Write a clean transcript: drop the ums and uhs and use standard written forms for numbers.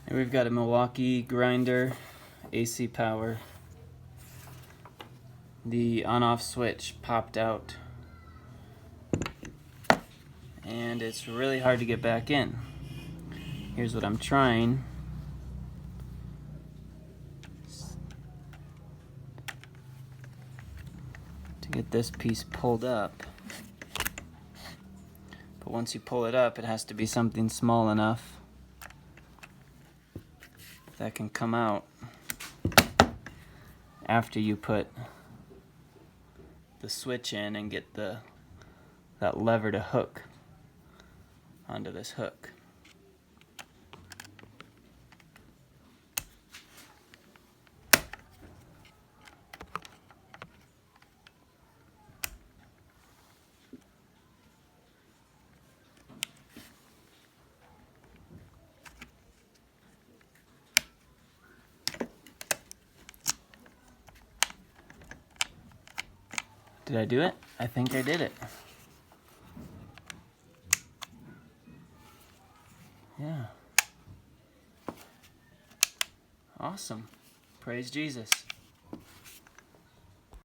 Here we've got a Milwaukee grinder, AC power. The on-off switch popped out and it's really hard to get back in. Here's what I'm trying. To get this piece pulled up. But once you pull it up, it has to be something small enough that can come out after you put the switch in and get that lever to hook onto this hook. Did I do it? I think I did it. Yeah. Awesome. Praise Jesus.